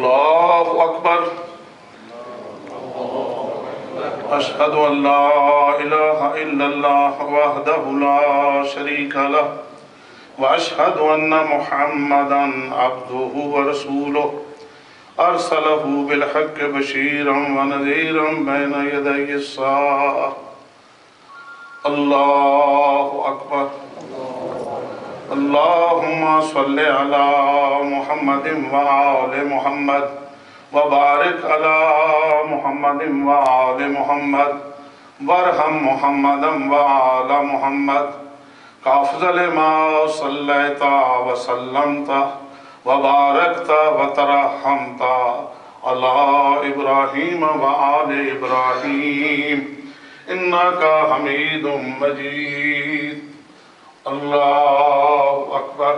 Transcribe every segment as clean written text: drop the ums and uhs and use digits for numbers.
اللہ اکبر اشہد ان لا الہ الا اللہ وحدہ لا شریک لہ واشہد ان محمدا عبدہ ورسولہ ارسلہ بالحق بشیرا ونذیرا بین یدی الساعہ اللہ اکبر اللہم صلی علی محمد وآل محمد وبارک علی محمد وآل محمد وارحم محمدا وآل محمد کافضل ما صلیت وسلمت وبارکت وترحمت علی ابراہیم وآل ابراہیم انکا حمید مجید اللہ اکبر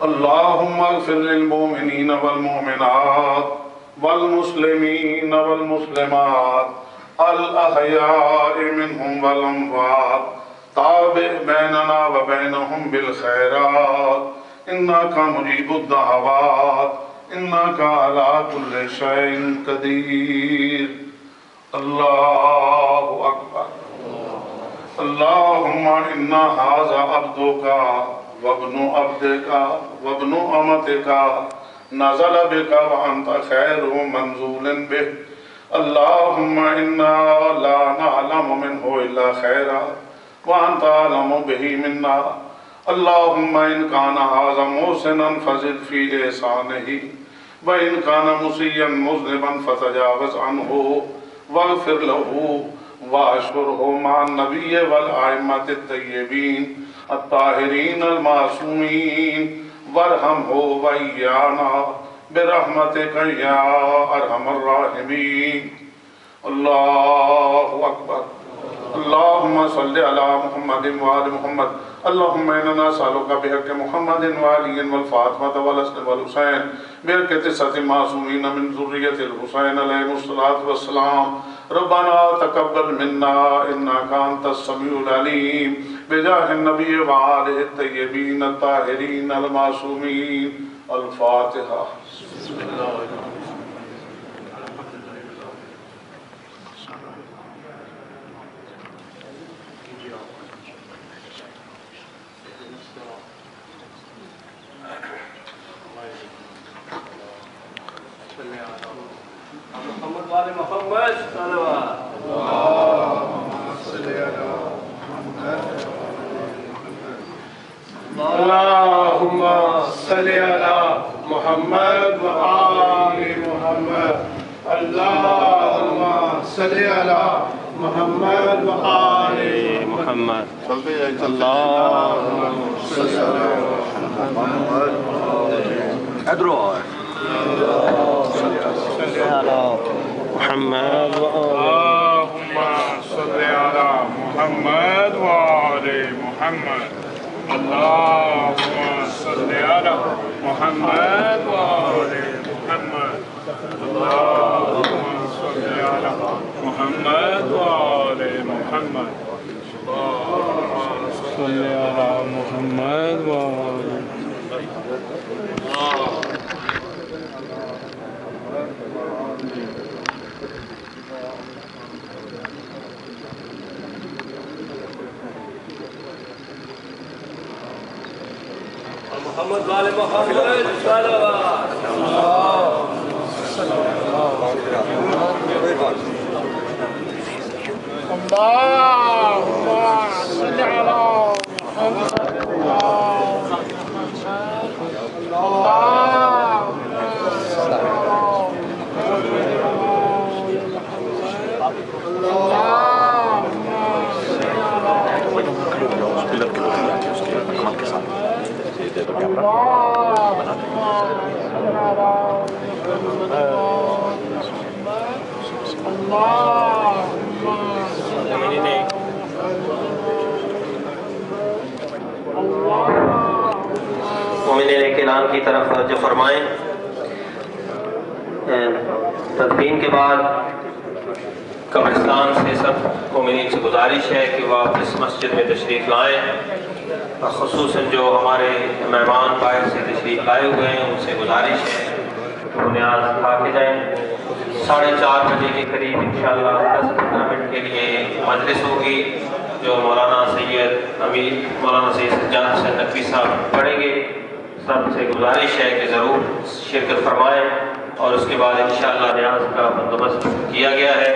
اللہم اغفر للمؤمنین والمؤمنات والمسلمین والمسلمات الاحیاء منہم والاموات تابع بیننا وبینہم بالخیرات انکا مجیب الدعوات انکا علی کل شیء قدیر اللہ اکبر اللہم انا ھذا عبدک وابن عبدک وابن امتک نزل بک وانت خیر منزول بہ اللہم انا لا نعلم منہ الا خیرا وانت اعلم بہ منا اللہم ان کان ھذا محسنا فزد فی احسانہ وان کان مسیئا مذنبا فتجاوز عنہ واغفر له واشکرہ مع النبی والآئمۃ الطیبین الطاہرین المعصومین وارحمہ وإیانا برحمتک یا ارحم الراحمین اللہ اکبر اللہم صلی علی محمد وآل محمد اللہم انا نسألک بحق محمد وعلی والفاطمہ والحسن والحسین بحق تسعۃ معصومین من ذریۃ الحسین علیہ الصلوۃ والسلام ربنا تقبل منا انک انت السمیع العلیم بجاہ النبی وآلہ الطیبین الطاہرین المعصومین الفاتحہ بسم اللہ الرحمن محمد وآل محمد صلوات اللہم صلی علی محمد وآل محمد اللہم صلی علی محمد وآل محمد اللہم صلی علی محمد ادرو محمد اللہم صلی علی محمد وآل محمد اللہم صلی علی محمد وآل محمد اللہم صلی علی محمد وآل محمد اللہم صلی علی محمد وآل محمد وآل محمد صلوات اللہم صلی علی محمد مومنین اعلان کی طرف توجہ فرمائیں۔ تدفین کے بعد قبرستان سے سب مومنین سے گزارش ہے کہ وہ آپ اس مسجد میں تشریف لائیں، خصوصاً جو ہمارے مہمان باہر سے تشریف لائے ہوئے ہیں ان سے گزارش ہے تو نیاز کھا کے جائیں۔ 4:30 بجے کے قریب انشاءاللہ 10-15 منٹ کے لیے مجلس ہوگی جو مولانا سید امیر مولانا سید سجاد حسین نقوی صاحب پڑھیں گے۔ سب سے گزارش ہے کہ ضرور شرکت فرمائیں، اور اس کے بعد انشاءاللہ نیاز کا بندوبست کیا گیا ہے۔